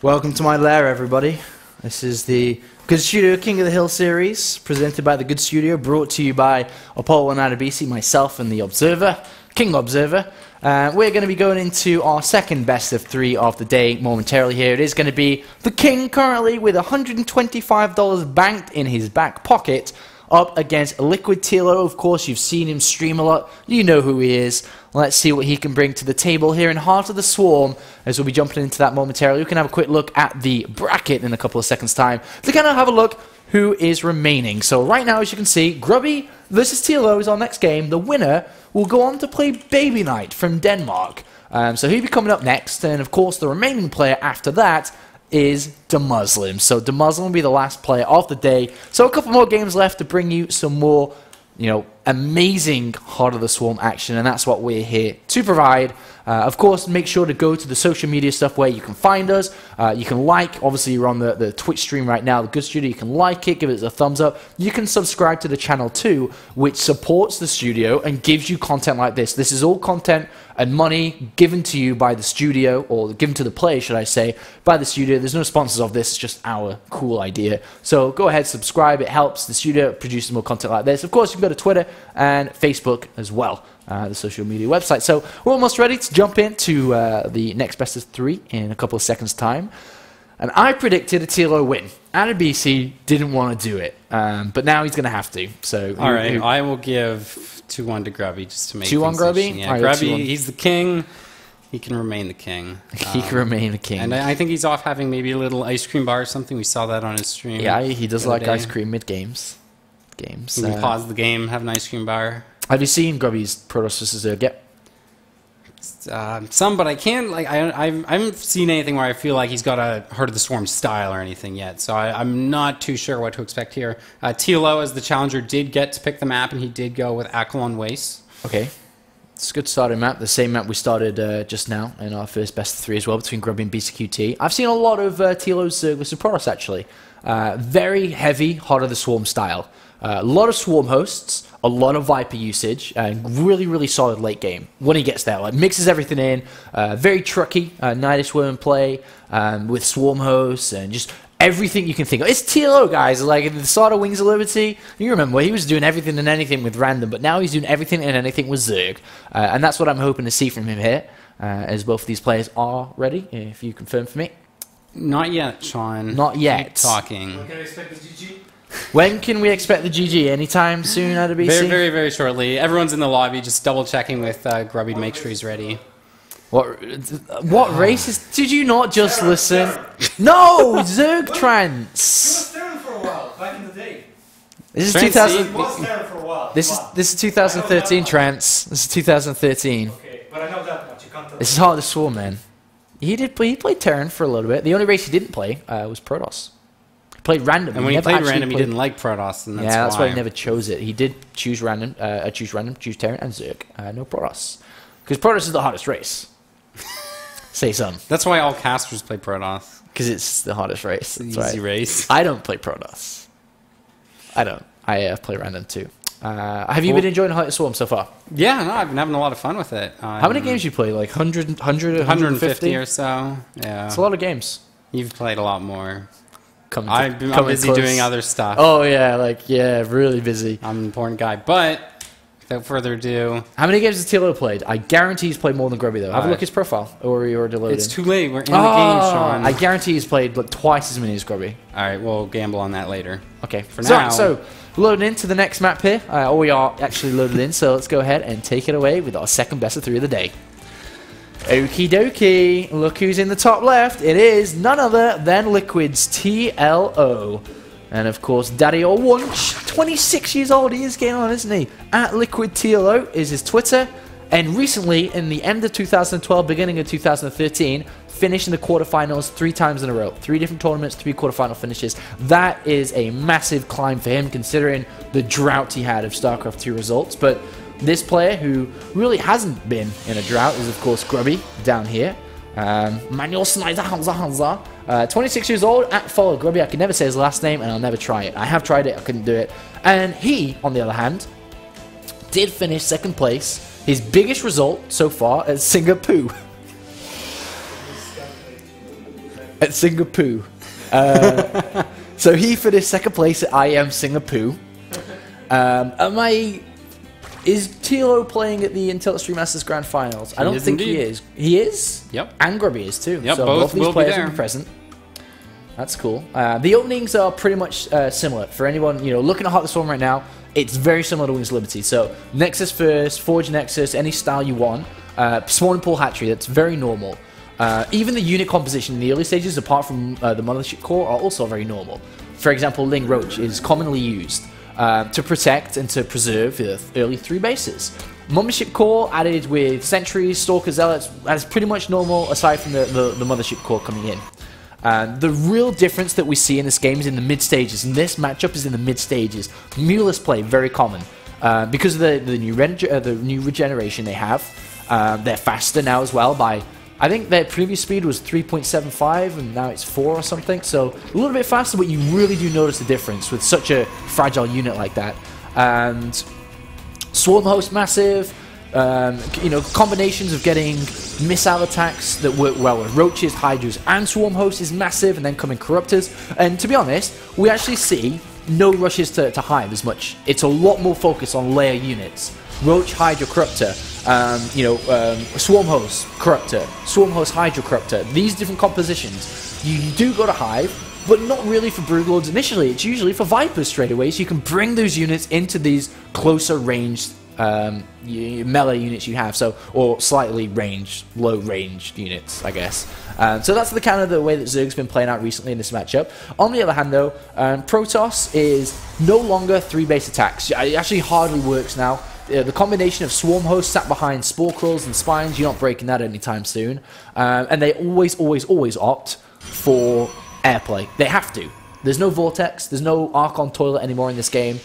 Welcome to my lair, everybody. This is the Good Studio King of the Hill series, presented by the Good Studio, brought to you by Apollo and Adebisi, myself and the Observer, King Observer. We're going to be going into our second best of three of the day momentarily here. It is going to be the King currently with $125 banked in his back pocket, up against Liquid TLO. Of course, you've seen him stream a lot. You know who he is. Let's see what he can bring to the table here in Heart of the Swarm, as we'll be jumping into that momentarily. We can have a quick look at the bracket in a couple of seconds' time to kind of have a look who is remaining. So right now, as you can see, Grubby versus TLO is our next game. The winner will go on to play Baby Knight from Denmark. So he'll be coming up next, and of course, the remaining player after that is the Muslim. So the Muslim will be the last player of the day. So a couple more games left to bring you some more, amazing Heart of the Swarm action, and that's what we're here to provide. Of course, make sure to go to the social media stuff where you can find us. You can like, obviously you're on the Twitch stream right now, the Good Studio, you can like it, give it a thumbs up. You can subscribe to the channel too, which supports the studio and gives you content like this. This is all content and money given to you by the studio, or given to the player, should I say, by the studio. There's no sponsors of this, it's just our cool idea. So go ahead, subscribe, it helps the studio produce more content like this. Of course, you can go to Twitter and Facebook as well, the social media website. So we're almost ready to jump into the next best of three in a couple of seconds' time. And I predicted a TLO win. Adebisi didn't want to do it, but now he's going to have to. So all right, I will give 2-1 to Grubby just to make 2-1 Grubby? Yeah, Right, Grubby, he's the king. He can remain the king. He can remain the king. And I think he's off having maybe a little ice cream bar or something. We saw that on his stream. Yeah, he does like ice cream mid-games. We pause the game, have an ice cream bar. Have you seen Grubby's Protoss vs. Zerg yet? Some, but I can't, I haven't seen anything where I feel like he's got a Heart of the Swarm style or anything yet, so I'm not too sure what to expect here. TLO, as the challenger, did get to pick the map, and he did go with Akalon Waste. Okay. It's a good starting map, the same map we started just now in our first best of three as well, between Grubby and BCQT. I've seen a lot of TLO's Zerg vs. Protoss, actually. Very heavy Heart of the Swarm style. A lot of Swarm hosts, a lot of Viper usage, and really, really solid late game when he gets there. Like, mixes everything in, very trucky, Nightish Worm play with Swarm hosts and just everything you can think of. It's TLO, guys. Like, the start of Wings of Liberty, you remember, he was doing everything and anything with random, but now he's doing everything and anything with Zerg. And that's what I'm hoping to see from him here, as both of these players are ready, if you confirm for me. Not yet, Sean. Not yet. Keep talking. When can I expect the GG? When can we expect the GG? Anytime soon, Adebisi? Very, very, very shortly. Everyone's in the lobby, just double-checking with Grubby to make sure he's ready. What race is... Did you not just listen? No! Zerg Trance! He was Terran for a while, back in the day. This is 2000... He was Terran for a while. This is 2013 Trance. This is 2013. Okay, but I know that much. You can't tell This is Heart of the Swarm, man. He played Terran for a little bit. The only race he didn't play was Protoss. He played random. And when he played random, he didn't like Protoss, and that's why he never chose it. He did choose random, choose Terran and Zerg, no Protoss, because Protoss is the hardest race. Say something. That's why all casters play Protoss. Because it's the hardest race. That's easy race. I don't play Protoss. I don't. I play random too. Have you been enjoying Heart of the Swarm so far? Yeah, no, I've been having a lot of fun with it. How many games you play? Like 100, 150 or so. Yeah. It's a lot of games. You've played a lot more. I'm busy doing other stuff. Oh, yeah, really busy. I'm an important guy. But, without further ado... How many games has TLO played? I guarantee he's played more than Grubby, though. Have a look at his profile. Or you're loading. It's too late. We're in the game, Sean. I guarantee he's played like twice as many as Grubby. Alright, we'll gamble on that later. Okay. For now... So, loading into the next map here. We are actually loaded in, so let's go ahead and take it away with our second best of three of the day. Okie dokie, look who's in the top left. It is none other than Liquid's TLO. And of course, Daddy or Wunch, 26 years old, he is getting on, isn't he? At Liquid TLO is his Twitter. And recently, in the end of 2012, beginning of 2013, finished in the quarterfinals 3 times in a row. 3 different tournaments, 3 quarterfinal finishes. That is a massive climb for him, considering the drought he had of StarCraft 2 results. But this player, who really hasn't been in a drought, is of course Grubby down here. Manuel Snyder Hansa. 26 years old, at follow Grubby. I can never say his last name, and I'll never try it. I have tried it, I couldn't do it. And he, on the other hand, did finish second place. His biggest result so far at Singapore. at Singapore. So he finished second place at I Am Singapore. Is TLO playing at the Intel Extreme Masters Grand Finals? I don't think he is. He is? Yep. And Grubby is too. Yep, so both these will players be there. will be present. That's cool. The openings are pretty much similar. For anyone looking at HotS form right now, it's very similar to Wings Liberty. So Nexus first, Forge Nexus, any style you want. Spawn and pull hatchery, that's very normal. Even the unit composition in the early stages, apart from the Mothership core, are also very normal. For example, Ling Roach is commonly used to protect and to preserve the early 3 bases. Mothership core added with Sentries, Stalker, Zealots, that's pretty much normal aside from the Mothership core coming in. The real difference that we see in this game is in the mid stages, and this matchup is in the mid stages. Muleless play, very common. Because of the new regeneration they have, they're faster now as well by... I think their previous speed was 3.75 and now it's 4 or something, so a little bit faster, but you really do notice the difference with such a fragile unit like that. And Swarm Host massive, combinations of getting missile attacks that work well with Roaches, Hydras, and Swarm Host is massive, and then coming Corruptors. And to be honest, we actually see no rushes to Hive as much. It's a lot more focus on layer units. Roach, Hydra, Corruptor, Swarm Host, Corruptor, Swarm Host, Hydra, Corruptor. These different compositions. You do go to Hive, but not really for Broodlords initially. It's usually for Vipers straight away, so you can bring those units into these closer ranged melee units you have, or slightly ranged, low ranged units, I guess. So that's the kind of the way that Zerg's been playing out recently in this matchup. On the other hand, though, Protoss is no longer 3 base attacks. It actually hardly works now. The combination of Swarm Host sat behind Spore Crawls and Spines, you're not breaking that anytime soon. And they always opt for airplay. They have to. There's no Vortex, there's no Archon Toilet anymore in this game.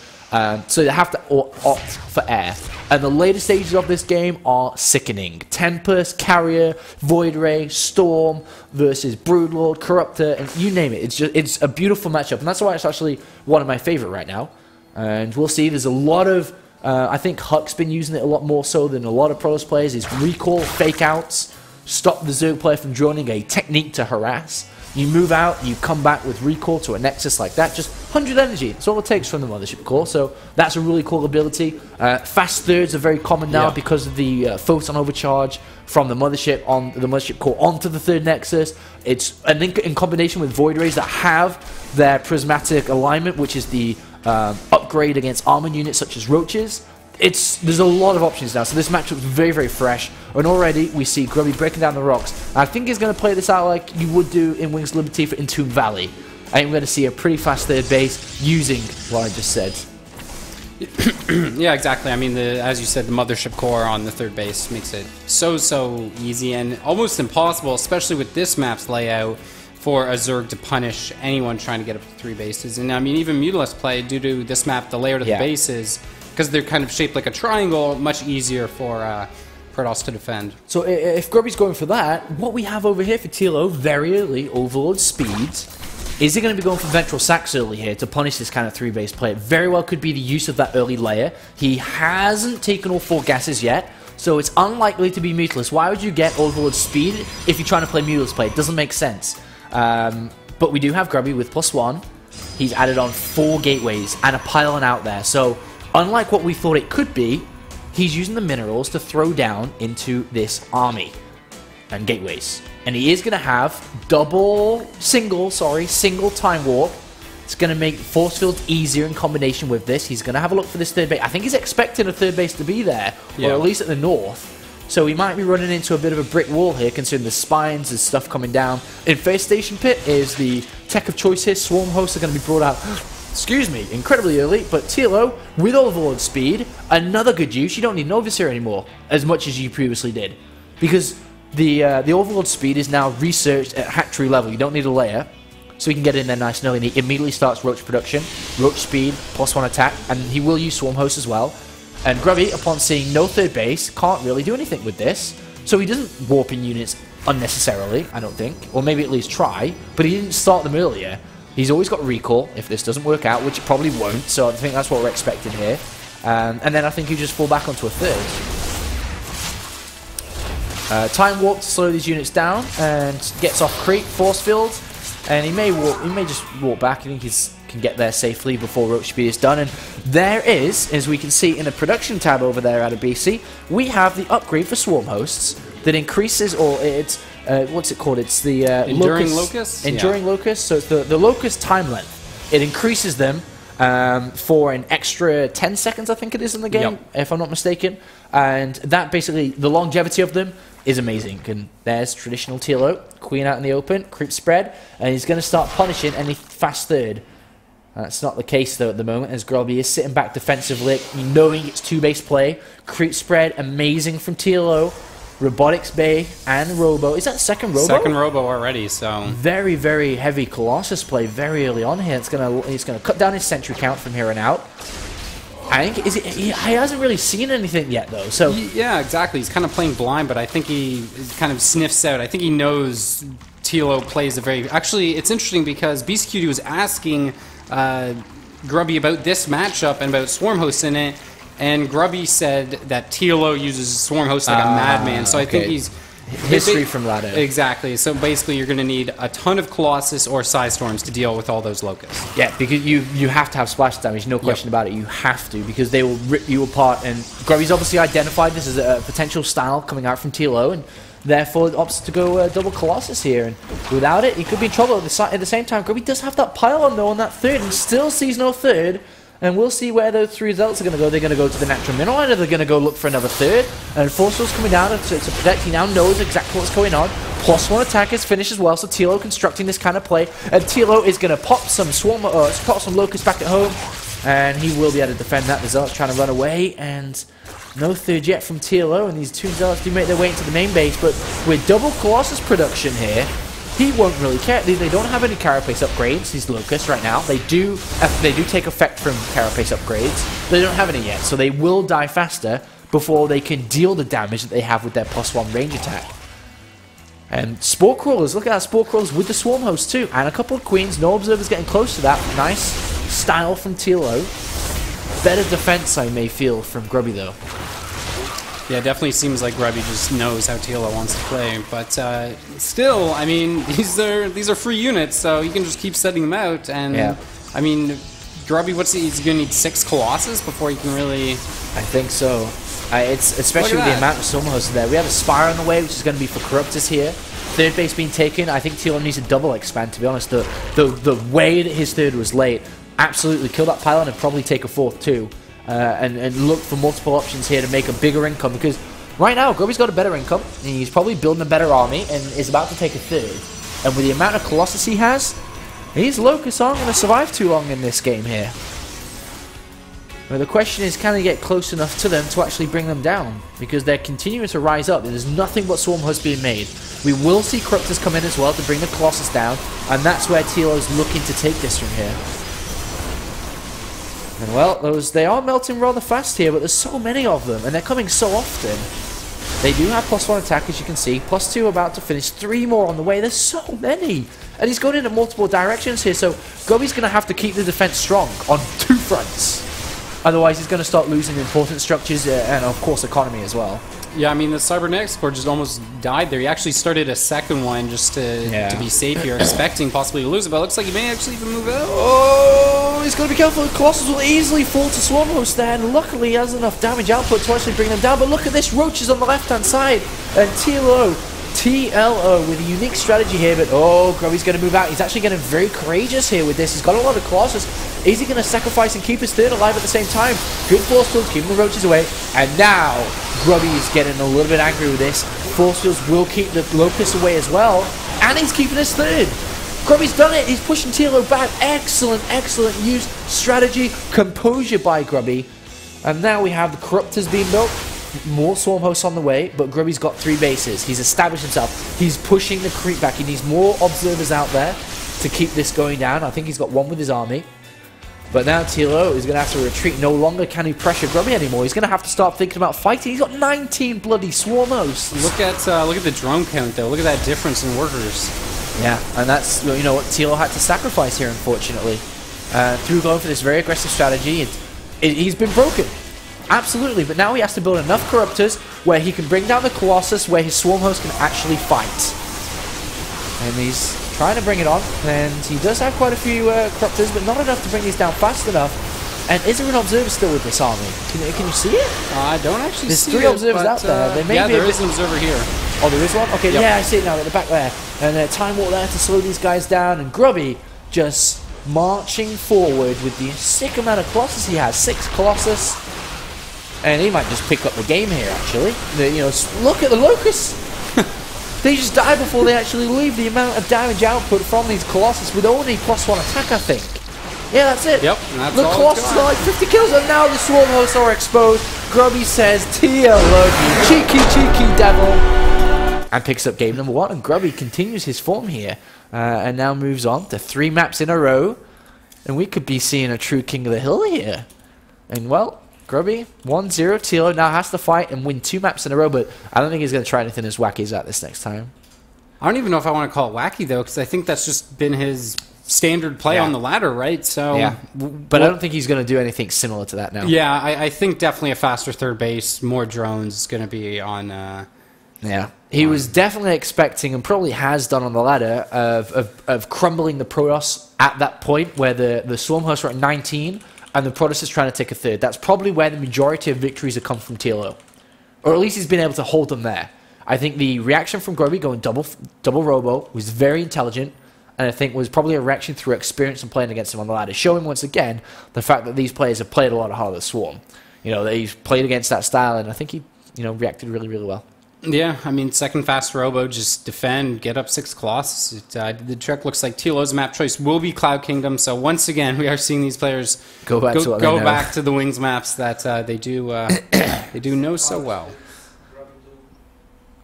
So they have to opt for air. And the later stages of this game are sickening. Tempest, Carrier, Void Ray, Storm versus Broodlord, Corruptor, and you name it. It's a beautiful matchup, and that's why it's actually one of my favorite right now. And we'll see. There's a lot of I think Huck's been using it a lot more so than a lot of Protoss players. Is recall, fake outs, stop the Zerg player from joining, a technique to harass. You move out, you come back with recall to a Nexus like that, just 100 energy. That's all it takes from the Mothership core, so that's a really cool ability. Fast thirds are very common now because of the photon overcharge from the Mothership core onto the third Nexus. It's in combination with Void Rays that have their prismatic alignment, which is the upgrade against armored units such as Roaches. There's a lot of options now, so this matchup is very, very fresh, and already we see Grubby breaking down the rocks. I think he's going to play this out like you would do in Wings Liberty for Entomb Valley. I think we're going to see a pretty fast third base using what I just said. Yeah, exactly. I mean, as you said, the Mothership core on the third base makes it so easy and almost impossible, especially with this map's layout, for a Zerg to punish anyone trying to get up to 3 bases. And I mean, even Mutalist play, due to this map, the layout of the bases, because they're kind of shaped like a triangle, much easier for Protoss to defend. So if Grubby's going for that, what we have over here for TLO, very early Overlord speeds. Is he going to be going for Ventral Sacs early here to punish this kind of 3-base play? It very well could be the use of that early layer. He hasn't taken all 4 gases yet, so it's unlikely to be Mutalist. Why would you get Overlord speed if you're trying to play Mutalist play? It doesn't make sense. But we do have Grubby with +1. He's added on 4 gateways and a pylon out there. So unlike what we thought it could be, he's using the minerals to throw down into this army and gateways. And he is going to have single time warp. It's going to make force fields easier in combination with this. He's going to have a look for this third base. I think he's expecting a third base to be there, or at least at the north. So he might be running into a bit of a brick wall here, considering the spines and stuff coming down. Infestation Pit is the tech of choice here. Swarm Hosts are going to be brought out, excuse me, incredibly early. But TLO, with Overlord speed, another good use. You don't need Novus here anymore, as much as you previously did. Because the Overlord speed is now researched at hatchery level. You don't need a layer. So he can get in there nice and early. And he immediately starts Roach production. Roach speed, +1 attack. And he will use Swarm Host as well. And Grubby, upon seeing no third base, can't really do anything with this. So he doesn't warp in units unnecessarily, I don't think. Or maybe at least try. But he didn't start them earlier. He's always got recall if this doesn't work out, which it probably won't. So I think that's what we're expecting here. And then I think you just fall back onto a third. Time Warp to slow these units down and gets off creep, force field, and he may just walk back. I think he can get there safely before Roach Speed is done. And there is, as we can see in the production tab over there out of BC, we have the upgrade for Swarm Hosts that increases, or it's what's it called? It's the Enduring Locust. Enduring Locust. So it's the Locust time length. It increases them for an extra 10 seconds, I think it is in the game, if I'm not mistaken. And that basically, the longevity of them is amazing. And there's traditional TLO, Queen out in the open, creep spread, and he's going to start punishing any fast third. That's not the case though at the moment, as Grobby is sitting back defensively, knowing it's two-base play. Creep spread, amazing from TLO. Robotics Bay and Robo. Is that second Robo? Second Robo already, so... Very, very heavy Colossus play very early on here. It's gonna cut down his sentry count from here on out. I think he hasn't really seen anything yet though. So yeah, exactly. He's kind of playing blind, but I think he kind of sniffs out. I think he knows TLO plays a very... Actually, it's interesting because BCQD was asking Grubby about this matchup and about Swarm Hosts in it, and Grubby said that TLO uses Swarm Hosts like a madman. So I think he's... History from that end. Exactly. So basically, you're going to need a ton of Colossus or Psystorms to deal with all those locusts. Yeah, because you have to have splash damage, no question about it. You have to, because they will rip you apart. And Grubby's obviously identified this as a potential style coming out from TLO, and therefore opts to go double Colossus here. And without it, he could be in trouble. At the same time, Grubby does have that pylon though on that third, and still sees no third. And we'll see where those three results are going to go. They're going to go to the natural mineral, or they're going to go look for another third. And Forceful's coming down to protect. He now knows exactly what's going on. +1 attack is finished as well, so TLO constructing this kind of play. And TLO is going to pop some Locust back at home. And he will be able to defend that. The Zealot's trying to run away. And no third yet from TLO. And these two Zealots do make their way into the main base. But with double Colossus production here, he won't really care. They don't have any carapace upgrades, these Locusts, right now. They do take effect from carapace upgrades. They don't have any yet, so they will die faster before they can deal the damage that they have with their +1 range attack. And Spore Crawlers, look at that, Spore Crawlers with the Swarm Host too. And a couple of Queens, no Observers getting close to that. Nice style from TLO. Better defense, I may feel, from Grubby though. Yeah, it definitely seems like Grubby just knows how TLO wants to play, but still, I mean, these are free units, so you can just keep setting them out. And yeah. I mean, Grubby, he's gonna need 6 Colossus before he can really... I think so. It's especially with the amount of Swarm Hosts there. We have a Spire on the way, which is going to be for Corruptus here. Third base being taken. I think TLO needs a double expand. To be honest, the way that his third was late, absolutely kill that pylon and probably take a fourth too. And look for multiple options here to make a bigger income, because right now Grubby's got a better income, and he's probably building a better army and is about to take a third. And with the amount of Colossus he has, these Locusts aren't going to survive too long in this game here. But the question is, can they get close enough to them to actually bring them down? Because they're continuing to rise up. There's nothing but Swarm Hosts being made. We will see Corruptors come in as well to bring the Colossus down, and that's where TLO's looking to take this from here. And well, they are melting rather fast here, but there's so many of them, and they're coming so often. They do have +1 attack, as you can see. +2 about to finish. 3 more on the way. There's so many. And he's going into multiple directions here, so Grubby's going to have to keep the defense strong on 2 fronts. Otherwise, he's going to start losing important structures and, of course, economy as well. Yeah, I mean, the Cybernetics Core just almost died there. He actually started a second one just to be safe here, expecting possibly to lose it, but it looks like he may actually even move out. Oh, he's got to be careful. Colossus will easily fall to Swarm Host there, and luckily he has enough damage output to actually bring them down. But look at this, Roaches on the left-hand side, and TLO with a unique strategy here, but oh, Grubby's going to move out. He's actually getting very courageous here with this. He's got a lot of Colossus. Is he going to sacrifice and keep his third alive at the same time? Good force fields, keeping the Roaches away. And now, Grubby is getting a little bit angry with this. Force fields will keep the Locusts away as well. And he's keeping his third. Grubby's done it. He's pushing TLO back. Excellent, excellent use. Strategy, composure by Grubby. And now we have the Corruptors being built. More Swarm Hosts on the way, but Grubby's got 3 bases. He's established himself. He's pushing the creep back. He needs more Observers out there to keep this going down. I think he's got 1 with his army. But now TLO is going to have to retreat. No longer can he pressure Grubby anymore. He's going to have to start thinking about fighting. He's got 19 bloody Swarm Hosts. Look at the drone count, though. Look at that difference in workers. Yeah, and that's, you know, what TLO had to sacrifice here, unfortunately. Through going for this very aggressive strategy, he's been broken. Absolutely, but now he has to build enough Corruptors where he can bring down the Colossus, where his Swarm host can actually fight. And he's trying to bring it on, and he does have quite a few Corruptors, but not enough to bring these down fast enough. And is there an Observer still with this army? Can you see it? I don't actually There's see three observers out there. There may yeah, be a there bit... is an observer here. Oh, there is one? Okay, Yep. yeah, I see it now at the back there. And Time Walk there to slow these guys down, and Grubby just marching forward with the sick amount of Colossus he has. 6 Colossus. And he might just pick up the game here, actually. Look at the Locusts! They just die before they actually leave. The amount of damage output from these Colossus with only +1 attack, I think. Yeah, that's it. Yep, and that's the all Colossus are like 50 kills, and now the Swarm hosts are exposed. Grubby says, TLO, you cheeky devil. And picks up game number 1, and Grubby continues his form here. And now moves on to 3 maps in a row. And we could be seeing a true King of the Hill here. And, well, Grubby, 1-0. TLO now has to fight and win 2 maps in a row, but I don't think he's going to try anything as wacky as that this next time. I don't even know if I want to call it wacky, though, because I think that's just been his standard play on the ladder, right? So, yeah. But I don't think he's going to do anything similar to that now. Yeah, I think definitely a faster third base, more drones is going to be on... Yeah. He was definitely expecting, and probably has done on the ladder, of crumbling the Protoss at that point where the Swarm hosts are at 19 and the Protoss is trying to take a third. That's probably where the majority of victories have come from TLO. Or at least he's been able to hold them there. I think the reaction from Grubby going double robo was very intelligent, and I think was probably a reaction through experience and playing against him on the ladder, showing once again the fact that these players have played a lot harder than Swarm. He's played against that style, and I think he reacted really, really well. Yeah, I mean, second fast robo, just defend, get up 6 Colossus. The trick looks like TLO's map choice will be Cloud Kingdom, so once again, we are seeing these players go back to the Wings maps that they do know so well.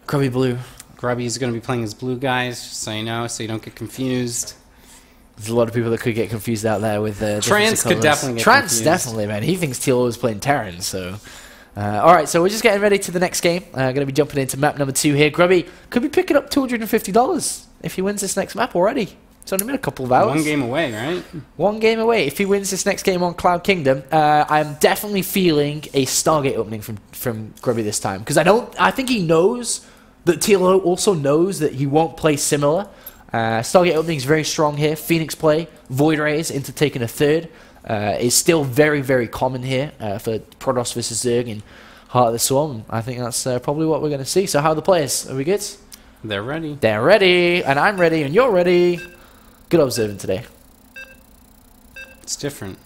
Grubby Blue. Grubby is going to be playing as blue guys, just so you know, so you don't get confused. There's a lot of people that could get confused out there with Trance could definitely get confused. Definitely, man. He thinks TLO is playing Terran, so... all right, so we're just getting ready to the next game. Going to be jumping into map number 2 here. Grubby could be picking up $250 if he wins this next map already. It's only been a couple of hours. 1 game away, right? 1 game away. If he wins this next game on Cloud Kingdom, I'm definitely feeling a Stargate opening from Grubby this time, because I think he knows that TLO also knows that he won't play similar. Stargate opening is very strong here. Phoenix play, Void Rays into taking a third. Is still very, very common here for Protoss versus Zerg and Heart of the Swarm. I think that's probably what we're going to see. So how are the players? Are we good? They're ready. They're ready, and I'm ready, and you're ready. Good observing today. It's different.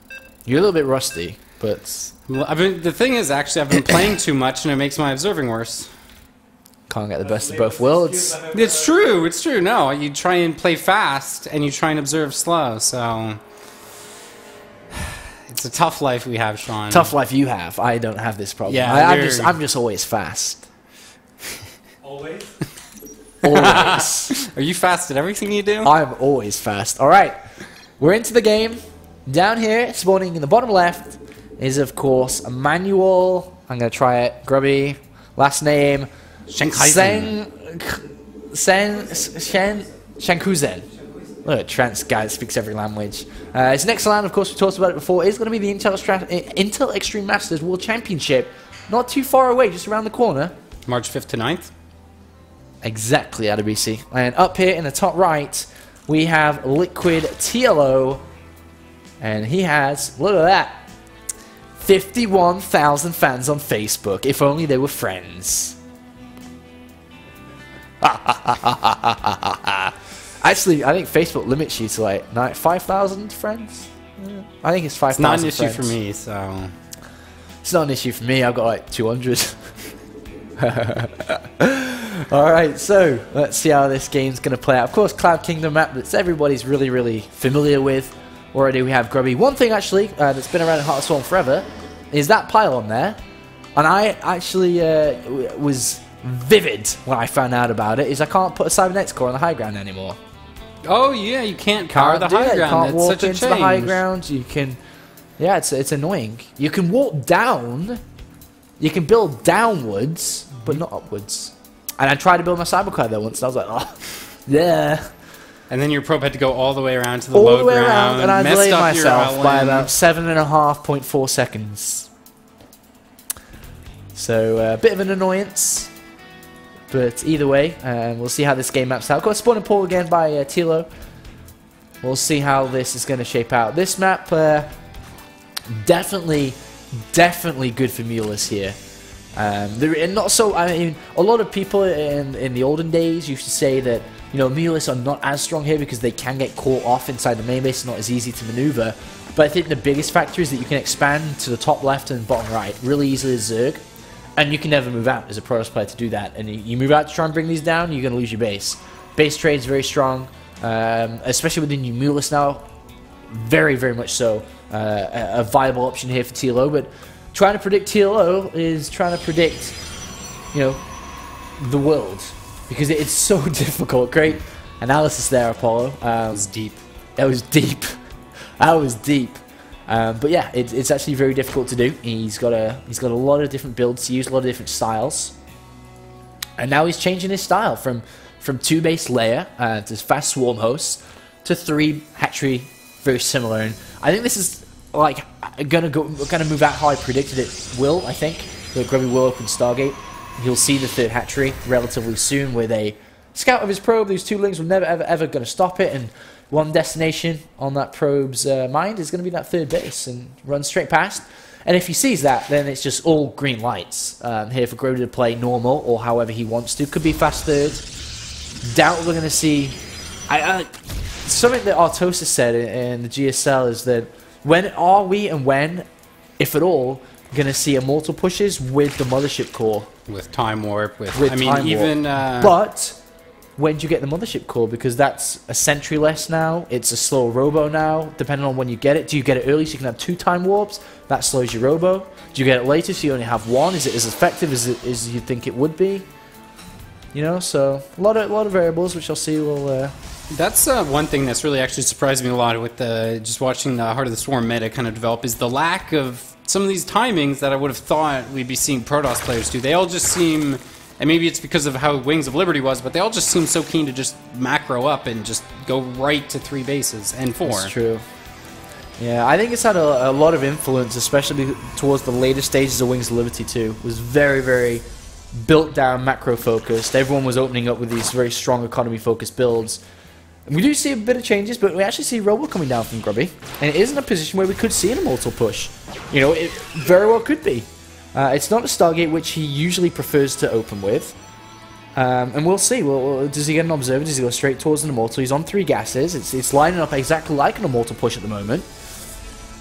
You're a little bit rusty, but... Well, the thing is, actually, I've been playing too much, and it makes my observing worse. Can't get the best of both worlds. It's true. It's true. No, you try and play fast, and you try and observe slow, so... It's a tough life we have, Sean. Tough life you have. I don't have this problem. Yeah, I'm just always fast. Always? Always. Are you fast at everything you do? I'm always fast. All right. We're into the game. Down here, spawning in the bottom left, is, of course, Emmanuel. I'm going to try it. Grubby. Last name. Shankuzen. Look, a trans guy that speaks every language. His next land, of course, we talked about it before, is going to be the Intel Extreme Masters World Championship. Not too far away, just around the corner. March 5th to 9th. Exactly, Adabisi. And up here in the top right, we have Liquid TLO. And he has, look at that, 51,000 fans on Facebook. If only they were friends. Actually, I think Facebook limits you to like 5,000 friends. Yeah. I think it's 5,000. It's not an issue friends. for me, so it's not an issue for me. I've got like 200. All right, so let's see how this game's going to play out. Of course, Cloud Kingdom map that everybody's really, really familiar with. Already we have Grubby. One thing actually that's been around in Heart of Swarm forever is that pylon there, and I actually was vivid when I found out about it. Is I can't put a cybernetics core on the high ground anymore. Oh yeah, you can't cover the high ground. You can't That's walk such a into change. the high ground. You can, yeah, it's annoying. You can walk down. You can build downwards, but not upwards. And I tried to build my cybercar there once, and I was like, oh, yeah. And then your probe had to go all the way around to the All low the way ground, around, and I messed delayed up myself your by about 7.4 seconds. So a bit of an annoyance. But either way, we'll see how this game maps out. Got a spawn and pull again by TLO. We'll see how this is going to shape out. This map, definitely good for Mulus here. Not so. I mean, a lot of people in the olden days used to say that Mulus are not as strong here because they can get caught off inside the main base. It's not as easy to maneuver. But I think the biggest factor is that you can expand to the top left and bottom right really easily as Zerg. And you can never move out as a Protoss player to do that. And you move out to try and bring these down, you're going to lose your base. Base trade's very strong, especially with the new Mulus now. Very, very much so. A viable option here for TLO. But trying to predict TLO is trying to predict, the world. Because it's so difficult. Great analysis there, Apollo. It was deep. It was deep. That was deep. But yeah, it's actually very difficult to do. He's got a lot of different builds to use, a lot of different styles, and now he's changing his style from 2-base layer to fast swarm hosts to 3 hatchery, very similar. And I think this is like gonna move out how I predicted it will. I think that Grubby will open Stargate. He'll see the 3rd hatchery relatively soon with a scout of his probe. These 2 lings were never ever going to stop it, and one destination on that probe's mind is going to be that 3rd base and run straight past. And if he sees that, then it's just all green lights here for Grody to play normal or however he wants to. Could be fast 3rd. Doubt we're going to see. Something that Artosis said in the GSL is that when are we and when, if at all, going to see immortal pushes with the mothership core? With time warp. But when do you get the mothership core? Because that's a sentry less now. It's a slow robo now, depending on when you get it. Do you get it early so you can have 2 time warps? That slows your robo. Do you get it later so you only have 1? Is it as effective as you think it would be? So a lot of variables, which I'll see will. That's one thing that's really actually surprised me a lot with just watching the Heart of the Swarm meta kind of develop is the lack of some of these timings that I would have thought we'd be seeing Protoss players do. They all just seem. And maybe it's because of how Wings of Liberty was, but they all just seem so keen to just macro up and just go right to 3 bases and 4. That's true. Yeah, I think it's had a lot of influence, especially towards the later stages of Wings of Liberty too. It was very, very built down, macro focused. Everyone was opening up with these very strong economy focused builds. And we do see a bit of changes, but we actually see Robo coming down from Grubby, and it is in a position where we could see an immortal push. It very well could be. It's not a Stargate, which he usually prefers to open with. And we'll see. Does he get an Observer? Does he go straight towards an Immortal? He's on 3 gases. It's lining up exactly like an Immortal push at the moment.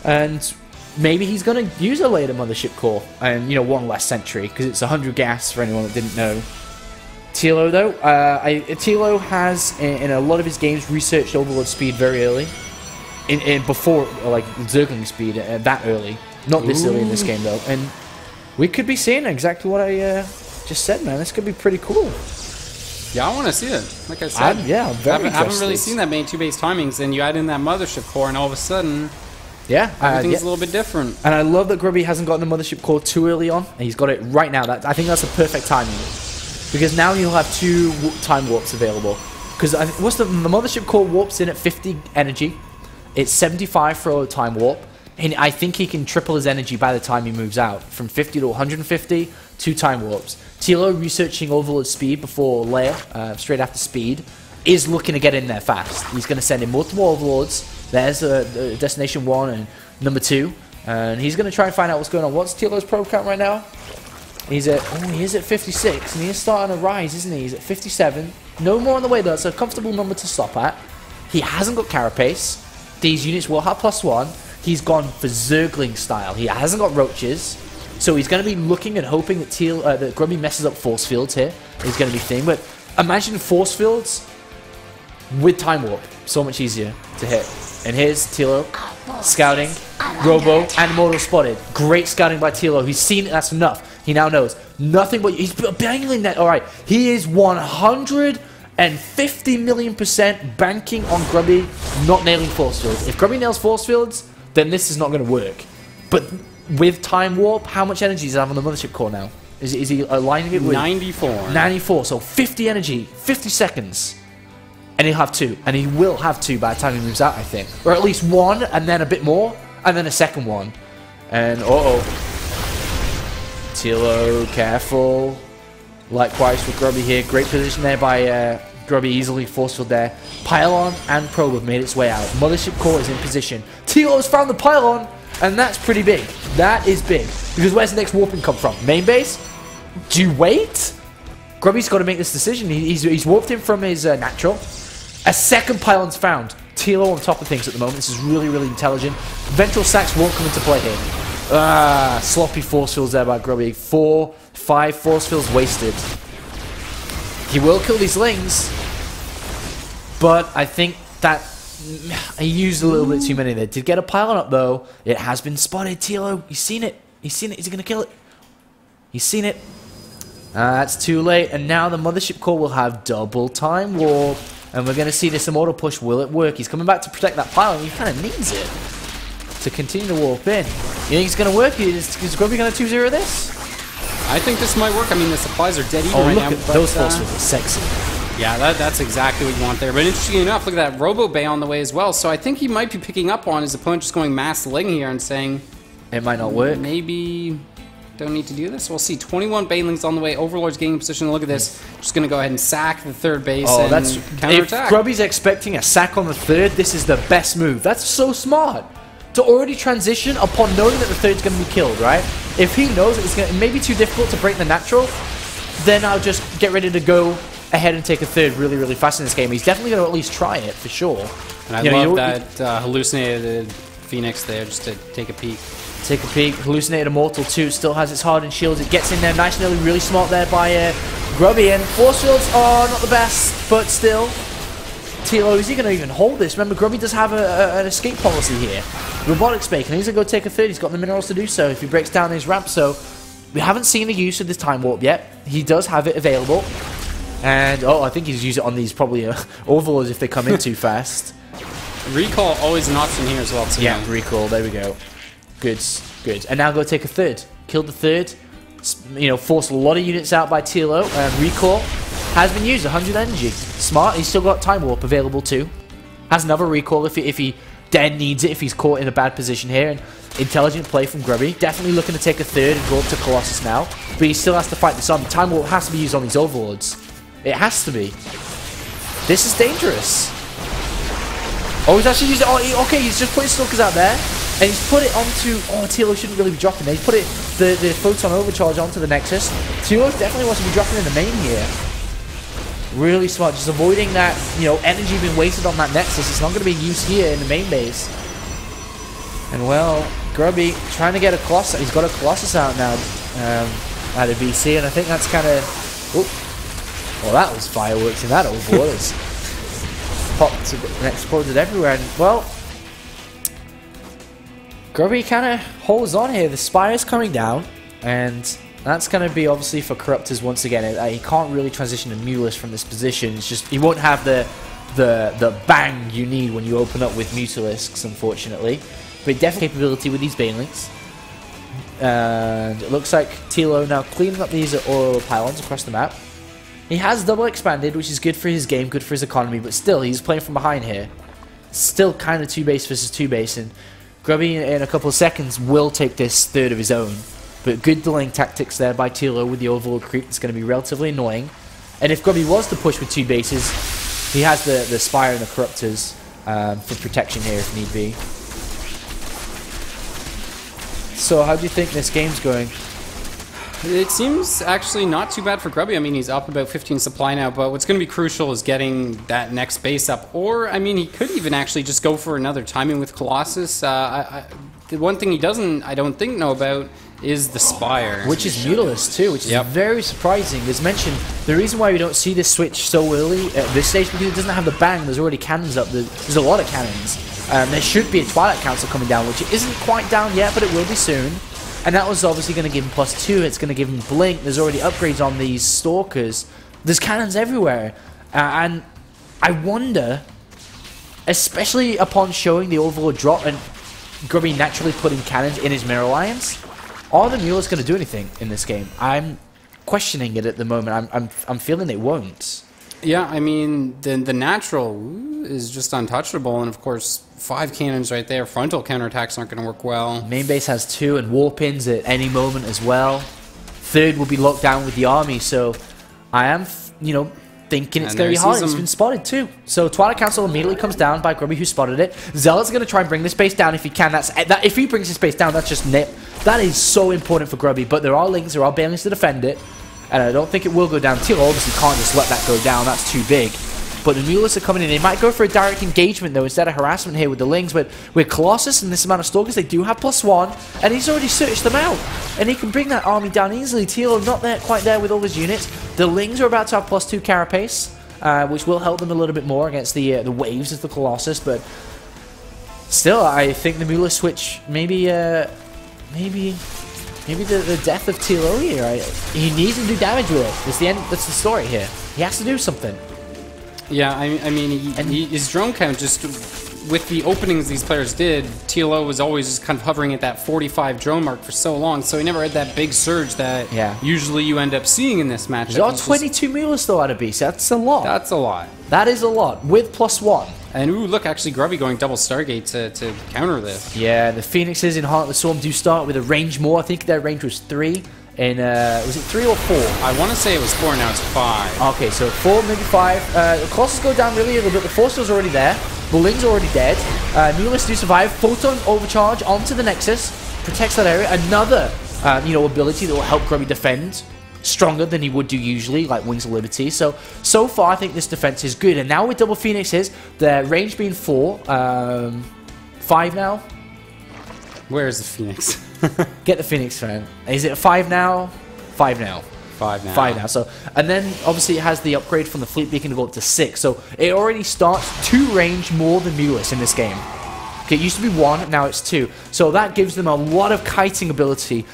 And maybe he's going to use a later Mothership Core. And, 1 less Sentry, because it's 100 gas for anyone that didn't know. TLO, though. TLO has, in a lot of his games, researched Overlord speed very early. Before, like, Zergling speed that early. Not this early in this game, though. And we could be seeing exactly what I just said, man. This could be pretty cool. Yeah, I want to see it. Like I said, I'm very I haven't really seen that many 2-base timings, and you add in that Mothership Core, and all of a sudden, everything's a little bit different. And I love that Grubby hasn't gotten the Mothership Core too early on, and he's got it right now. I think that's a perfect timing, because now he'll have 2 time warps available. Because the Mothership Core warps in at 50 energy. It's 75 for a time warp. And I think he can triple his energy by the time he moves out. From 50 to 150, 2 time warps. TLO researching Overlord speed before layer, straight after speed, is looking to get in there fast. He's going to send in multiple Overlords. There's Destination 1 and number 2. And he's going to try and find out what's going on. What's TLO's probe count right now? He is at 56, and he is starting to rise, isn't he? He's at 57. No more on the way, though. It's a comfortable number to stop at. He hasn't got Carapace. These units will have +1. He's gone for Zergling style. He hasn't got roaches, so he's going to be looking and hoping that that Grubby messes up force fields here. He's going to be thin, but imagine force fields with time warp. So much easier to hit. And here's TLO scouting, Robo, and Immortal spotted. Great scouting by TLO. He's seen it. That's enough. He now knows nothing but he's banging that. All right, he is 150 million% banking on Grubby not nailing force fields. If Grubby nails force fields, then this is not going to work. But with time warp, how much energy does he have on the Mothership Core now? Is he aligning it with 94? 94. So 50 energy, 50 seconds, and he'll have 2, and he will have 2 by the time he moves out, I think, or at least 1, and then a bit more, and then a second one, and TLO, careful. Likewise for Grubby here. Great position there by Grubby, easily forceful there. Pylon and Probe have made its way out. Mothership Core is in position. TLO has found the Pylon, and that's pretty big. That is big. Because where's the next warping come from? Main base? Do you wait? Grubby's got to make this decision. He's warped him from his natural. A second Pylon's found. TLO on top of things at the moment. This is really, really intelligent. Ventral Sacks won't come into play here. Sloppy force fields there by Grubby. 5 force fields wasted. He will kill these Lings, but I think that he used a little bit too many there. Did get a Pylon up though. It has been spotted. TLO, he's seen it. He's seen it. Is he going to kill it? He's seen it. That's too late. And now the Mothership Core will have double time warp. And we're going to see this immortal push. Will it work? He's coming back to protect that Pylon. He kind of needs it to continue to warp in. You think it's going to work? Is Grubby going to 2-0 this? I think this might work. I mean, the supplies are dead even right now. Look at those force fields are sexy. Yeah, that's exactly what you want there. But interestingly enough, look at that Robo Bay on the way as well. So I think he might be picking up on his opponent just going mass Ling here and saying... It might not work. Maybe don't need to do this. We'll see. 21 Banelings on the way. Overlord's gaining position. Look at this. Just going to go ahead and sack the third base and counterattack. If Grubby's expecting a sack on the third, this is the best move. That's so smart. To already transition upon knowing that the third's going to be killed, right? If he knows it's going to maybe too difficult to break the natural, then I'll just get ready to go ahead and take a third really, really fast in this game. He's definitely going to at least try it, for sure. And I love that hallucinated Phoenix there just to take a peek. Take a peek. Hallucinated Immortal 2 still has its hardened shields. It gets in there nice and early, really smart there by Grubby. And force fields are not the best, but still. TLO, is he going to even hold this? Remember, Grubby does have an escape policy here. Robotic Spake, and he's going to go take a third. He's got the minerals to do so if he breaks down his ramp. So we haven't seen the use of this Time Warp yet. He does have it available. And, I think he's used it on these probably Overlords if they come in too fast. Recall always an option here as well, too. Yeah, recall. There we go. Good, good. And now go take a third. Killed the third. Forced a lot of units out by TLO. And recall has been used. 100 energy. Smart. He's still got Time Warp available too. Has another recall if he then needs it, if he's caught in a bad position here. And intelligent play from Grubby. Definitely looking to take a third and go up to Colossus now. But he still has to fight this on. Time Warp has to be used on these Overlords. It has to be. This is dangerous. Oh, he's actually used it. Oh, okay, he's just put his stalkers out there. And he's put it onto... Oh, TLO shouldn't really be dropping there. He's put the Photon Overcharge onto the Nexus. TLO definitely wants to be dropping in the main here. Really smart. Just avoiding that, energy being wasted on that Nexus. It's not going to be used here in the main base. And, well, Grubby trying to get a Colossus. He's got a Colossus out now out of BC. And I think that's kind of... Well, that was fireworks in that Overlord. It's popped and exploded everywhere. And, well... Grubby kind of holds on here. The Spire's coming down, and that's going to be obviously for Corruptors once again. He can't really transition to Mulus from this position. It's just he won't have the bang you need when you open up with Mutalisks, unfortunately. But definitely capability with these Banelings. And it looks like TLO now cleaning up these oil pylons across the map. He has double expanded, which is good for his game, good for his economy, but still, he's playing from behind here. Still kind of 2-base versus 2-base, and Grubby in a couple of seconds will take this third of his own. But good delaying tactics there by TLO with the Overlord creep. It's going to be relatively annoying. And if Grubby was to push with 2 bases, he has the Spire and the Corruptors for protection here if need be. So how do you think this game's going? It seems actually not too bad for Grubby. I mean, he's up about 15 supply now, but what's going to be crucial is getting that next base up. Or, I mean, he could even actually just go for another timing with Colossus. The one thing he doesn't, I don't think, know about is the Spire. Which is Mutalist too, which is very surprising. As mentioned, the reason why we don't see this switch so early at this stage because it doesn't have the bang. There's already cannons up. There's a lot of cannons. There should be a Twilight Council coming down, which isn't quite down yet, but it will be soon. And that was obviously going to give him +2. It's going to give him Blink. There's already upgrades on these Stalkers. There's cannons everywhere. And I wonder, especially upon showing the Overlord drop and Grubby naturally putting cannons in his Mirror Alliance, are the Mules going to do anything in this game? I'm questioning it at the moment. I'm feeling they won't. Yeah, I mean, the natural is just untouchable, and of course, 5 cannons right there. Frontal counterattacks aren't going to work well. Main base has 2 and warp-ins at any moment as well. third will be locked down with the army. So I am, you know, thinking it's going to be hard. It's been spotted too. So Twilight Council immediately comes down by Grubby, who spotted it. Zealot's going to try and bring this base down if he can. If he brings his base down, that's just nip. That is so important for Grubby. But there are links, there are banelings to defend it. And I don't think it will go down. TLO obviously can't just let that go down. That's too big. But the Mulists are coming in. They might go for a direct engagement, though, instead of harassment here with the Lings. But with Colossus and this amount of Stalkers, they do have +1. And he's already searched them out. And he can bring that army down easily. TLO not there, quite there with all his units. The Lings are about to have +2 Carapace, which will help them a little bit more against the waves of the Colossus. But still, I think the Mulist switch maybe the death of TLO here. He needs to do damage with it. That's the end. That's the story here. He has to do something. Yeah, I mean, his drone count just with the openings these players did, TLO was always just kind of hovering at that 45 drone mark for so long, so he never had that big surge that usually you end up seeing in this match. He's got 22 Mulists though out of beast. That's a lot. That's a lot. That is a lot with +1. And ooh, look, actually Grubby going double Stargate to counter this. Yeah, the Phoenixes in Heart of the Storm do start with a range more. I think their range was 3. And was it 3 or 4? I want to say it was 4, now it's 5. Okay, so 4, maybe 5. The Colossus go down really a little bit. The Force Field's already there. The Ling's already dead. Mulists do survive. Photon overcharge onto the Nexus. Protects that area. Another, ability that will help Grubby defend stronger than he would do usually, like Wings of Liberty. So far, I think this defense is good. And now with double Phoenixes, their range being 4, 5 now. Where is the Phoenix? Get the Phoenix fan. Is it 5 now? 5 now. 5 now. 5 now. So, and then obviously it has the upgrade from the Fleet Beacon to go up to 6. So it already starts 2 range more than Mulist in this game. Okay, it used to be 1, now it's 2. So that gives them a lot of kiting ability.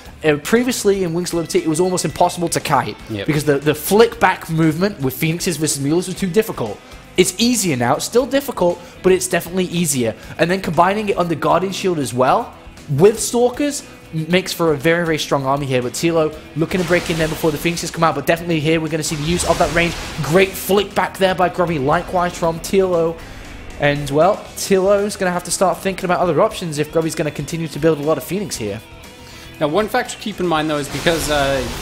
Previously in Wings of Liberty, it was almost impossible to kite because the flick back movement with Phoenixes versus Mulist was too difficult. It's easier now. It's still difficult, but it's definitely easier. And then combining it under Guardian Shield as well with Stalkers makes for a very, very strong army here. But TLO looking to break in there before the Phoenixes come out. But definitely here we're going to see the use of that range. Great flick back there by Grubby, likewise from TLO. And, well, TLO's going to have to start thinking about other options if Grubby's going to continue to build a lot of Phoenix here. Now, one factor to keep in mind, though, is because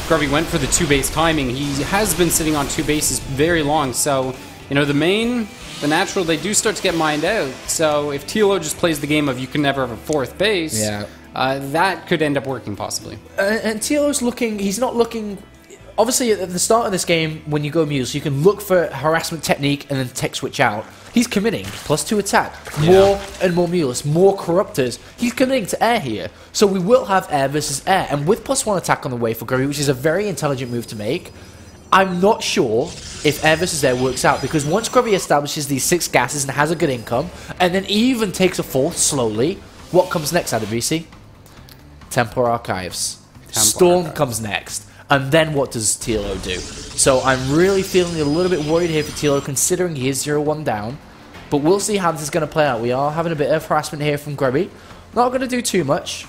Grubby went for the 2-base timing, he has been sitting on 2 bases very long. So, you know, the main, the natural, they do start to get mined out. So if TLO just plays the game of you can never have a 4th base, that could end up working possibly. And TLO's looking, he's not looking, obviously at the start of this game, when you go Muse, you can look for harassment technique and then tech switch out. He's committing, +2 attack, more and more Mulists, more Corruptors. He's committing to air here. So we will have air versus air. And with +1 attack on the way for Grubby, which is a very intelligent move to make, I'm not sure if air versus air works out, because once Grubby establishes these 6 gases and has a good income, and then even takes a 4th slowly, what comes next out of VC? Templar Archives. Storm comes next. And then what does TLO do? So I'm really feeling a little bit worried here for TLO, considering he is 0-1 down. But we'll see how this is going to play out. We are having a bit of harassment here from Grubby. Not going to do too much.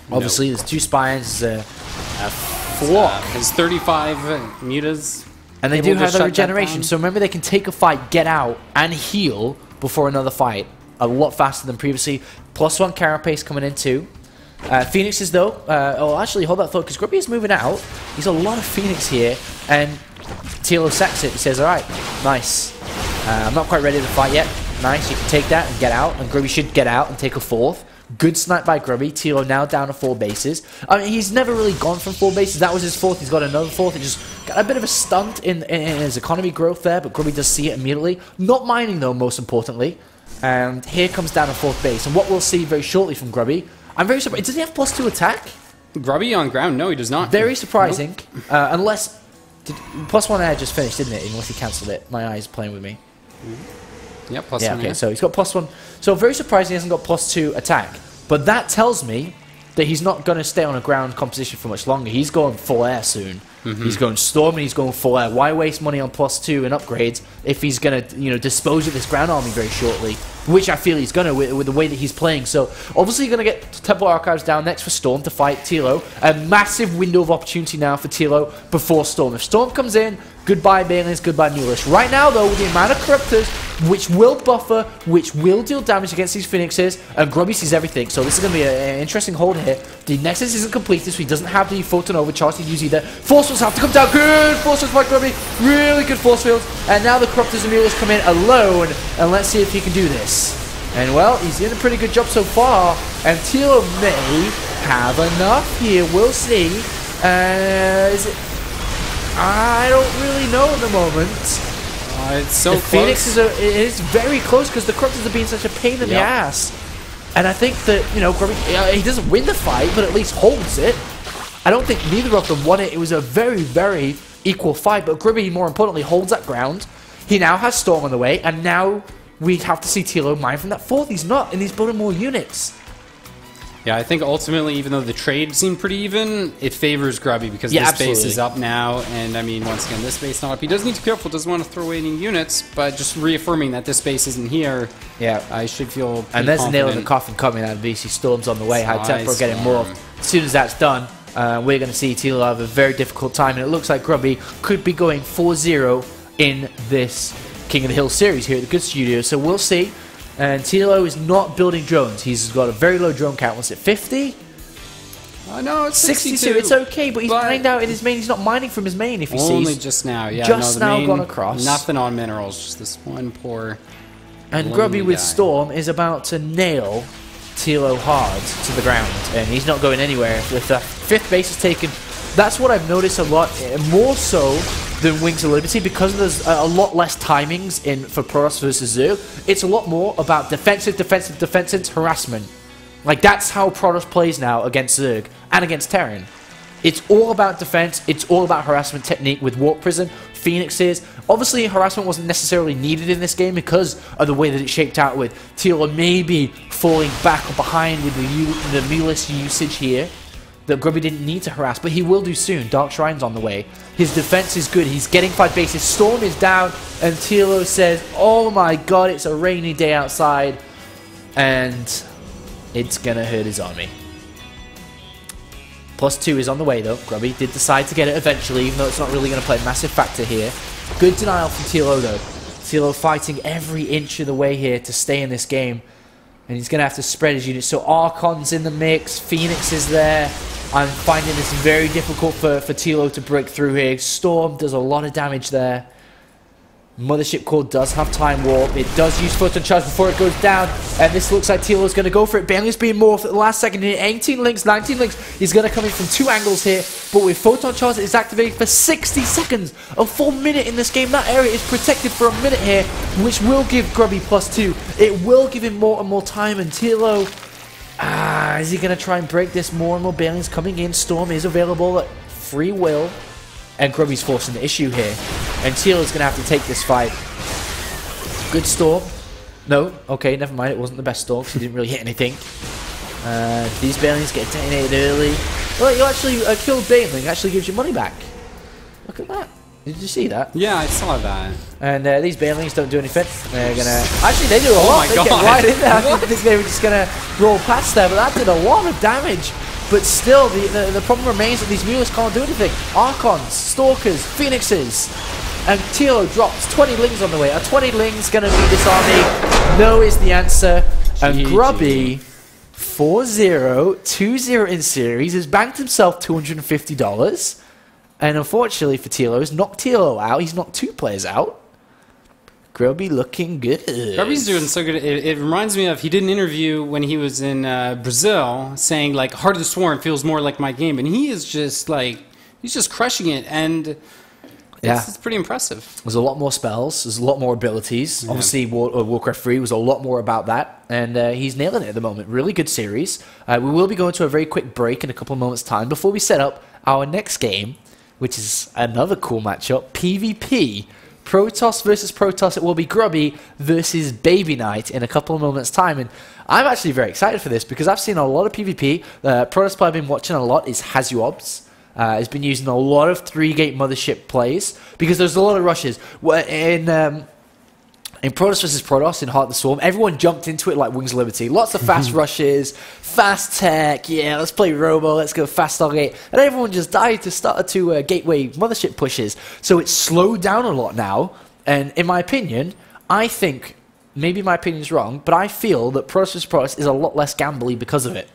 Obviously, there's 2 spines, a flock. His 35 mutas. And they do have their regeneration. So remember, they can take a fight, get out, and heal before another fight. A lot faster than previously. +1 Carapace coming in too. Phoenixes though, actually hold that thought, because Grubby is moving out. He's a lot of Phoenix here, and TLO sacks it. He says, alright, nice. I'm not quite ready to fight yet. Nice, you can take that and get out, and Grubby should get out and take a 4th. Good snipe by Grubby. TLO now down to 4 bases. I mean, he's never really gone from 4 bases. That was his 4th. He's got another 4th. He just got a bit of a stunt in his economy growth there, but Grubby does see it immediately. Not mining though, most importantly. And here comes down to 4th base. And what we'll see very shortly from Grubby, I'm very surprised. Does he have +2 attack? Grubby on ground? No, he does not. Very surprising. Nope. Unless... +1 air just finished, didn't it? Unless he cancelled it. My eye's playing with me. Yeah, +1 okay, air. so he's got +1. So very surprising he hasn't got +2 attack. But that tells me that he's not going to stay on a ground composition for much longer. He's going full air soon. He's going Storm and he's going full air. Why waste money on +2 and upgrades if he's going to, dispose of this ground army very shortly? Which I feel he's going to with the way that he's playing. So obviously you're going to get Templar Archives down next for Storm to fight TLO. A massive window of opportunity now for TLO before Storm. If Storm comes in, goodbye Banelings, goodbye Mulist. Right now though, with the amount of Corruptors which will buffer, which will deal damage against these Phoenixes, and Grubby sees everything. So this is going to be an interesting hold here. The Nexus isn't completed, so he doesn't have the Photon Overcharge to use either. Force Fields have to come down. Good Force Fields by Grubby. Really good Force Fields. And now the Corruptors and Mules come in alone, and let's see if he can do this. And well, he's doing a pretty good job so far, and TLO may have enough here. We'll see. Is it? I don't really know at the moment. It's so the close. Phoenix is very close because the Corruptors are being such a pain in the ass. And I think that, you know, Grubby, he doesn't win the fight, but at least holds it. I don't think neither of them won it. It was a very, very equal fight, but Grubby, more importantly, holds that ground. He now has Storm on the way, and now we have to see TLO mine from that fourth. He's not, and he's building more units. Yeah, I think ultimately, even though the trade seemed pretty even, it favors Grubby because this base is up now. And I mean, once again, this base not up. He does need to be careful, doesn't want to throw away any units, but just reaffirming that this base isn't here. Yeah. I should feel and there's confident. a nail in the coffin coming out of VC. Storm's on the way. High Tempo getting Storm. more. As soon as that's done, we're going to see TLO have a very difficult time. And it looks like Grubby could be going 4-0 in this King of the Hill series here at the Good Studio. So we'll see. And TLO is not building drones. He's got a very low drone count. Was it 50? No, it's 62. It's okay, but he's mined out in his main. He's not mining from his main if he only sees. just now, yeah. Just no, the now main, gone across. Nothing on minerals, just this one poor. And Grubby with Storm is about to nail TLO hard to the ground, and he's not going anywhere. If the fifth base is taken, that's what I've noticed a lot, more so than Wings of Liberty, because there's a lot less timings in for Protoss versus Zerg. It's a lot more about defensive, defensive, defensive, harassment. Like, that's how Protoss plays now against Zerg and against Terran. It's all about defense. It's all about harassment technique with Warp Prison, Phoenixes. Obviously, harassment wasn't necessarily needed in this game because of the way that it shaped out with TLO maybe falling back or behind with the Mulus usage here. That Grubby didn't need to harass, but he will do soon. Dark Shrine's on the way. His defense is good. He's getting 5 bases. Storm is down, and TLO says, oh my god, it's a rainy day outside, and it's gonna hurt his army. +2 is on the way, though. Grubby did decide to get it eventually, even though it's not really going to play a massive factor here. Good denial from TLO, though. TLO fighting every inch of the way here to stay in this game. And he's going to have to spread his units. So Archon's in the mix. Phoenix is there. I'm finding this very difficult for TLO to break through here. Storm does a lot of damage there. Mothership Core does have Time Warp. It does use Photon Charge before it goes down. And this looks like TLO is going to go for it. Bailey's being morphed at the last second. 18 links, 19 links. He's going to come in from 2 angles here. But with Photon Charge, it's activated for 60 seconds. A full minute in this game. That area is protected for a minute here, which will give Grubby +2. It will give him more and more time. And TLO, is he going to try and break this? More and more Bailey's coming in. Storm is available at free will. And Grubby's forcing the issue here. And TLO's going to have to take this fight. Good Storm. No, okay, never mind. It wasn't the best Storm because he didn't really hit anything. These Banelings get detonated early. Well, you actually killed Baneling. Actually gives you money back. Look at that. Did you see that? Yeah, I saw that. And these Banelings don't do anything. They're going to... Actually, they do a lot. They God. get right in there. I think they were just going to roll past there, but that did a lot of damage. But still, the problem remains that these Mulus can't do anything. Archons, Stalkers, Phoenixes. And TLO drops 20 Lings on the way. Are 20 Lings going to beat this army? No is the answer. And Grubby, 4-0, 2-0 in series, has banked himself $250. And unfortunately for TLO, he's knocked TLO out. He's knocked 2 players out. Grubby looking good. Grubby's doing so good. It reminds me of, he did an interview when he was in Brazil saying, like, Heart of the Swarm feels more like my game. And he is just, like, he's just crushing it. And it's pretty impressive. There's a lot more spells. There's a lot more abilities. Yeah. Obviously, Warcraft 3 was a lot more about that. And he's nailing it at the moment. Really good series. We will be going to a very quick break in a couple of moments' time before we set up our next game, which is another cool matchup, PvP. Protoss versus Protoss. It will be Grubby versus Baby Knight in a couple of moments' time. And I'm actually very excited for this because I've seen a lot of PvP. The Protoss play I've been watching a lot is Hazuobs. He's been using a lot of 3-gate mothership plays because there's a lot of rushes. In Protoss vs. Protoss, in Heart of the Swarm, everyone jumped into it like Wings of Liberty. Lots of fast rushes, fast tech, yeah, let's play Robo, let's go fast target. And everyone just died to start to gateway mothership pushes. So it's slowed down a lot now. And in my opinion, I think, maybe my opinion is wrong, but I feel that Protoss vs. Protoss is a lot less gambly because of it.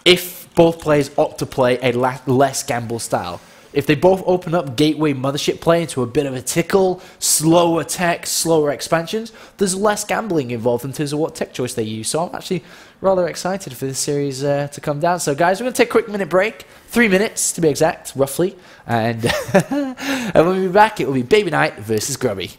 If both players opt to play a less gamble style. If they both open up gateway mothership play into a bit of a tickle, slower tech, slower expansions, there's less gambling involved in terms of what tech choice they use. So I'm actually rather excited for this series to come down. So guys, we're going to take a quick minute break, 3 minutes to be exact, roughly. And, and when we be back, it will be Baby Knight versus Grubby.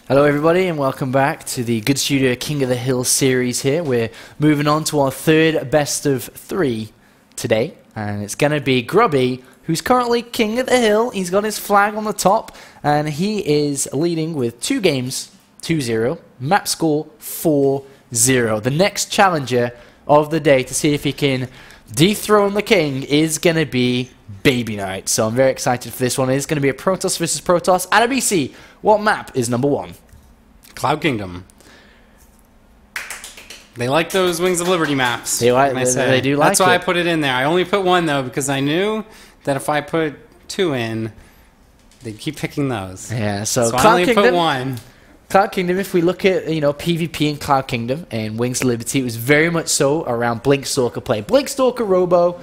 Hello everybody and welcome back to the Good Studio King of the Hill series here. We're moving on to our third best of 3 today, and it's going to be Grubby, who's currently King of the Hill. He's got his flag on the top and he is leading with 2 games, 2-0, map score 4-0. The next challenger of the day to see if he can dethrone the king is going to be Baby Knight. So I'm very excited for this one. It's going to be a Protoss versus Protoss. At BC, what map is number 1? Cloud Kingdom. They like those Wings of Liberty maps. They do like That's why I it. put it in there. I only put 1 though because I knew that if I put 2 in, they'd keep picking those. Yeah, so I Cloud only Kingdom, put 1. Cloud Kingdom, if we look at, PvP in Cloud Kingdom and Wings of Liberty, it was very much so around Blinkstalker play. Blinkstalker Robo,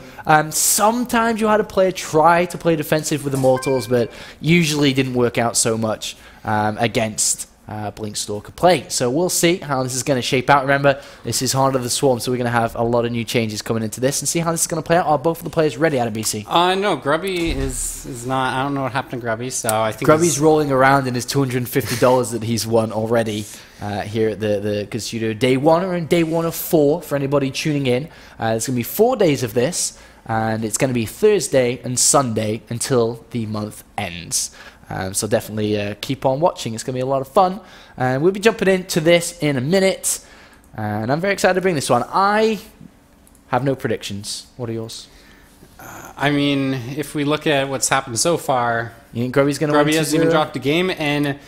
sometimes you had a player try to play defensive with Immortals, but usually didn't work out so much against Blinkstalker play. So we'll see how this is going to shape out. Remember, this is Heart of the Swarm, so we're going to have a lot of new changes coming into this and see how this is going to play out. Are both of the players ready out of BC? No, Grubby is not. I don't know what happened to Grubby, so I think Grubby's rolling around in his $250 that he's won already here at the Good Studio. Day 1 or in day 1 of 4 for anybody tuning in. There's going to be 4 days of this, and it's going to be Thursday and Sunday until the month ends. So definitely keep on watching. It's going to be a lot of fun. And we'll be jumping into this in a minute. And I'm very excited to bring this one. I have no predictions. What are yours? I mean, if we look at what's happened so far, You think Grubby's going to win? Grubby hasn't even dropped a game, and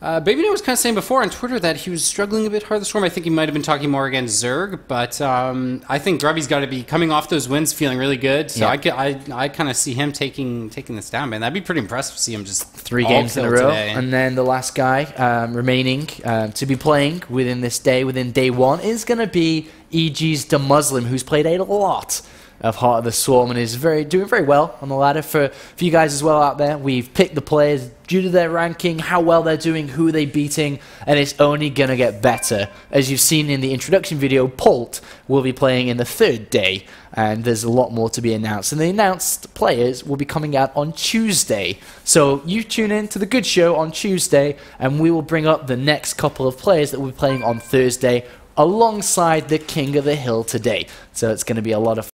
Baby Knight was kind of saying before on Twitter that he was struggling a bit Heart of the Swarm. I think he might have been talking more against Zerg, but I think Grubby's got to be coming off those wins feeling really good. So Yeah. I kind of see him taking this down, man. That'd be pretty impressive to see him just 3 all games in a kill row. today. And then the last guy remaining to be playing within this day, within day 1, is going to be EG's The Muslim, who's played a lot of Heart of the Swarm and is doing very well on the ladder. For you guys as well out there, we've picked the players due to their ranking, how well they're doing, who they're beating, and it's only going to get better. As you've seen in the introduction video, Polt will be playing in the 3rd day, and there's a lot more to be announced. And the announced players will be coming out on Tuesday. So you tune in to The Good Show on Tuesday, and we will bring up the next couple of players that will be playing on Thursday alongside the King of the Hill today. So it's going to be a lot of